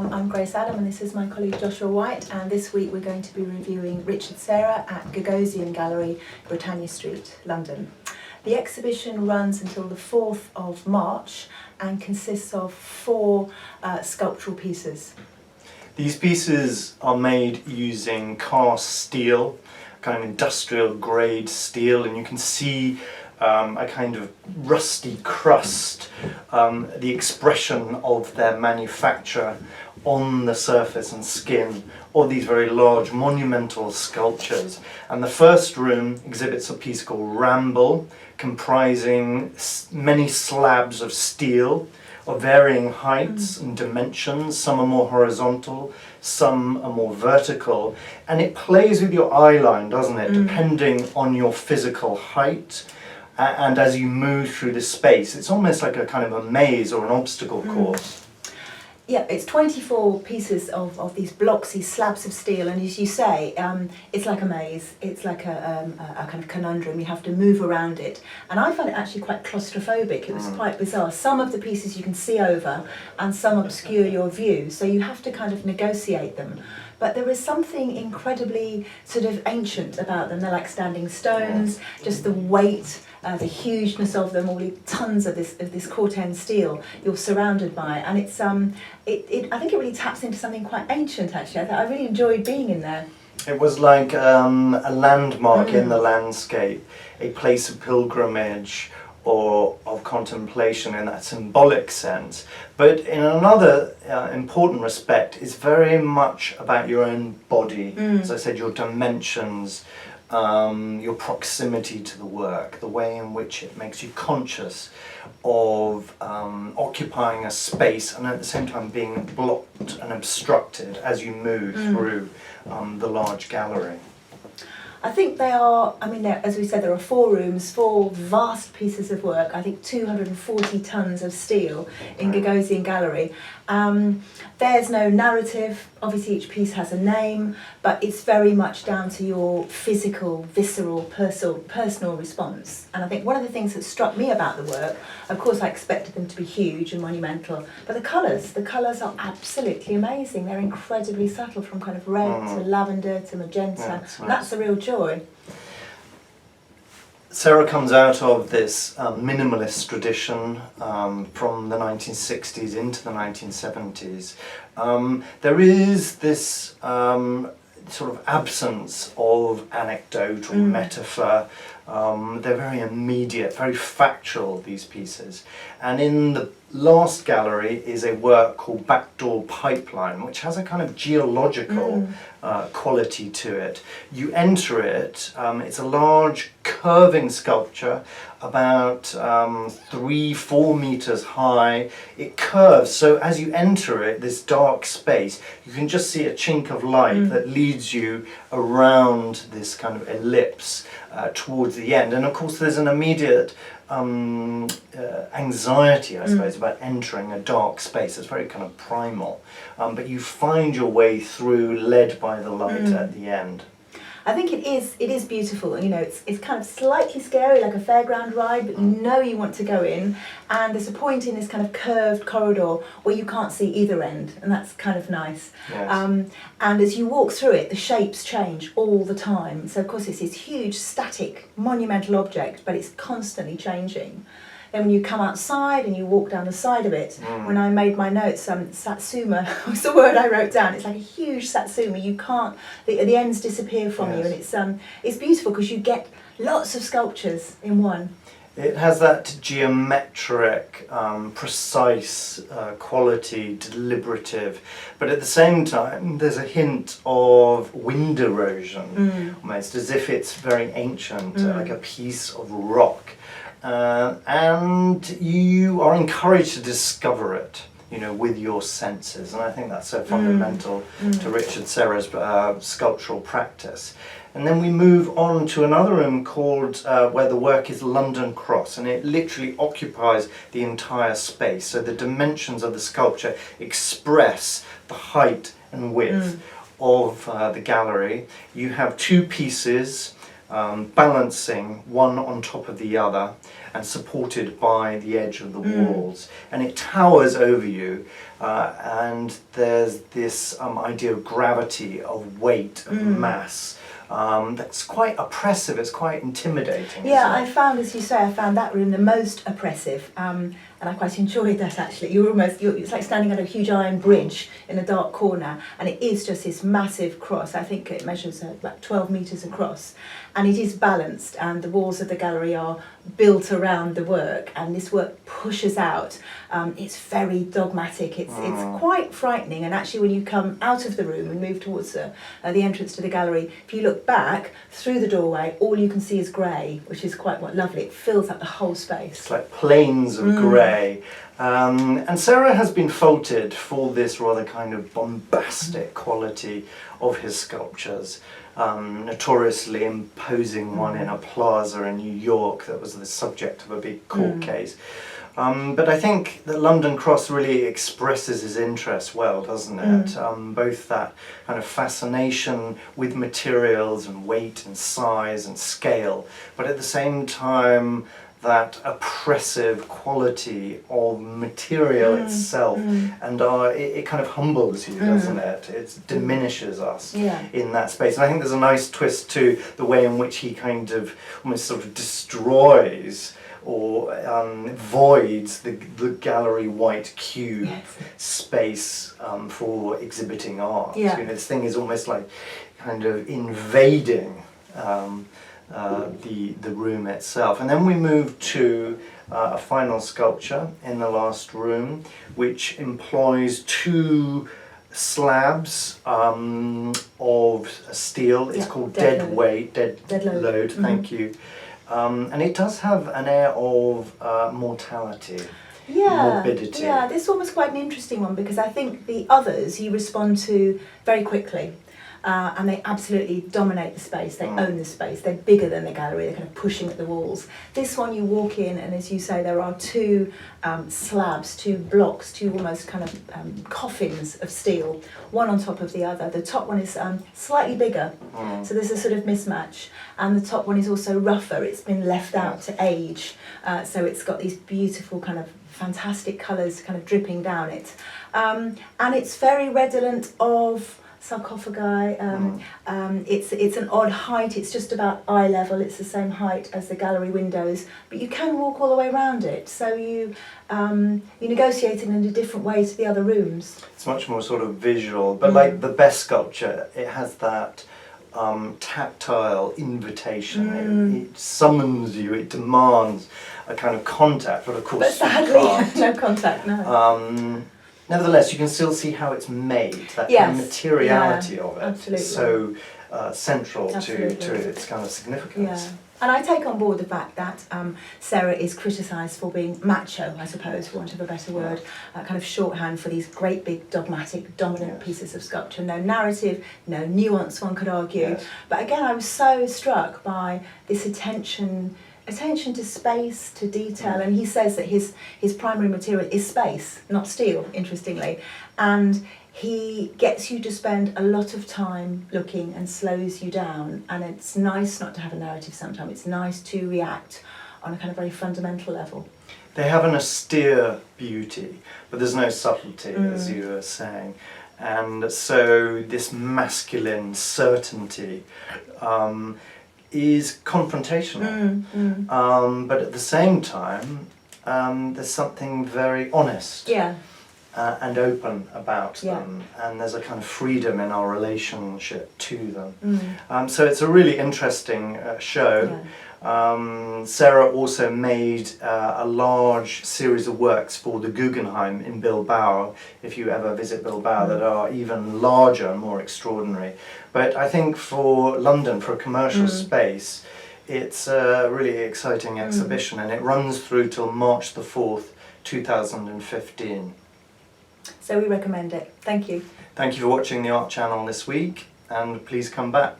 I'm Grace Adam and this is my colleague Joshua White, and this week we're going to be reviewing Richard Serra at Gagosian Gallery, Britannia Street, London. The exhibition runs until the 4th of March and consists of 4 sculptural pieces. These pieces are made using cast steel, kind of industrial grade steel, and you can see a kind of rusty crust, the expression of their manufacture on the surface and skin of these very large monumental sculptures. And the first room exhibits a piece called Ramble, comprising many slabs of steel of varying heights and dimensions. Some are more horizontal, some are more vertical, and it plays with your eye line, doesn't it, depending on your physical height. And as you move through the space, it's almost like a kind of a maze or an obstacle course. Yeah, it's 24 pieces of these blocks, these slabs of steel, and as you say, it's like a maze. It's like a kind of conundrum. You have to move around it, and I found it actually quite claustrophobic. It was quite bizarre. Some of the pieces you can see over, and some obscure your view, so you have to kind of negotiate them. But there is something incredibly sort of ancient about them. They're like standing stones, just the weight, the hugeness of them, all the tons of this corten steel you're surrounded by, and it's I think it really taps into something quite ancient. Actually, I really enjoyed being in there. It was like a landmark in the landscape, a place of pilgrimage or of contemplation in that symbolic sense. But in another important respect, it's very much about your own body. As I said, your dimensions, your proximity to the work, the way in which it makes you conscious of occupying a space and at the same time being blocked and obstructed as you move through the large gallery. I think they are, I mean, as we said, there are 4 rooms, 4 vast pieces of work, I think 240 tonnes of steel in Gagosian Gallery. There's no narrative, obviously each piece has a name, but it's very much down to your physical, visceral, personal response. And I think one of the things that struck me about the work, of course I expected them to be huge and monumental, but the colours are absolutely amazing. They're incredibly subtle, from kind of red to lavender to magenta. Yeah, that's nice. That's a real joy. Serra comes out of this minimalist tradition from the 1960s into the 1970s. There is this sort of absence of anecdote or metaphor. They're very immediate, very factual, these pieces. And in the last gallery is a work called Backdoor Pipeline, which has a kind of geological quality to it. You enter it, it's a large curving sculpture, about 3-4 meters high. It curves, so as you enter it, this dark space, you can just see a chink of light that leads you around this kind of ellipse towards the end. And of course there's an immediate anxiety, I suppose, about entering a dark space. It's very kind of primal, but you find your way through, led by the light at the end. I think it is beautiful. You know, it's kind of slightly scary, like a fairground ride, but you know you want to go in, and there's a point in this kind of curved corridor where you can't see either end, and that's kind of nice. Yes. And as you walk through it, the shapes change all the time. So of course it's this huge, static, monumental object, but it's constantly changing. Then when you come outside and you walk down the side of it, when I made my notes, satsuma was the word I wrote down. It's like a huge satsuma. You can't, the ends disappear from you, and it's beautiful because you get lots of sculptures in one. It has that geometric, precise quality, deliberative, but at the same time there's a hint of wind erosion, almost as if it's very ancient, like a piece of rock. And you are encouraged to discover it, you know, with your senses, and I think that's so fundamental to Richard Serra's sculptural practice. And then we move on to another room called where the work is London Cross, and it literally occupies the entire space. So the dimensions of the sculpture express the height and width of the gallery. You have 2 pieces balancing one on top of the other, and supported by the edge of the walls. And it towers over you, and there's this idea of gravity, of weight, of mass. That's quite oppressive, it's quite intimidating. Yeah, I found, as you say, I found that room the most oppressive, and I quite enjoyed that actually. It's like standing on a huge iron bridge in a dark corner, and it is just this massive cross. I think it measures about 12 metres across, and it is balanced, and the walls of the gallery are built around the work, and this work pushes out. It's very dogmatic, it's quite frightening, and actually when you come out of the room and move towards the entrance to the gallery, if you look back through the doorway, all you can see is grey, which is quite lovely. It fills up the whole space. It's like plains of grey. And Serra has been faulted for this rather kind of bombastic quality of his sculptures, notoriously imposing one in a plaza in New York that was the subject of a big court case. But I think that London Cross really expresses his interest well, doesn't it? Both that kind of fascination with materials and weight and size and scale, but at the same time that oppressive quality of material itself, and it kind of humbles you, doesn't it? It diminishes us in that space. And I think there's a nice twist to the way in which he kind of almost sort of destroys or voids the gallery white cube space for exhibiting art. You know, this thing is almost like kind of invading the room itself. And then we move to a final sculpture in the last room, which employs two slabs of steel. It's called dead load. Thank you. And it does have an air of mortality. Morbidity. Yeah, this one was quite an interesting one because I think the others you respond to very quickly. And they absolutely dominate the space, they own the space, they're bigger than the gallery, they're kind of pushing at the walls. This one you walk in and as you say there are two slabs, two blocks, two almost kind of coffins of steel, one on top of the other. The top one is slightly bigger, so there's a sort of mismatch, and the top one is also rougher, it's been left out to age, so it's got these beautiful kind of fantastic colours kind of dripping down it. And it's very redolent of sarcophagi. It's an odd height, it's just about eye level, it's the same height as the gallery windows, but you can walk all the way around it, so you negotiate it in a different way to the other rooms. It's much more sort of visual, but like the best sculpture, it has that tactile invitation. It summons you, it demands a kind of contact, but of course but sadly no contact, no. Nevertheless, you can still see how it's made, that kind of materiality of it. Absolutely. So central to its kind of significance. Yeah. And I take on board the fact that Serra is criticised for being macho, I suppose, for want of a better word, kind of shorthand for these great big dogmatic, dominant pieces of sculpture. No narrative, no nuance, one could argue. But again, I was so struck by this attention to space, to detail, and he says that his primary material is space, not steel, interestingly, and he gets you to spend a lot of time looking and slows you down, and it's nice not to have a narrative sometimes, it's nice to react on a kind of very fundamental level. They have an austere beauty, but there's no subtlety, as you were saying, and so this masculine certainty is confrontational, but at the same time there's something very honest and open about them, and there's a kind of freedom in our relationship to them. So it's a really interesting show. Serra also made a large series of works for the Guggenheim in Bilbao, if you ever visit Bilbao, that are even larger and more extraordinary. But I think for London, for a commercial space, it's a really exciting exhibition, and it runs through till March the 4th, 2015. So we recommend it. Thank you. Thank you for watching the Art Channel this week, and please come back.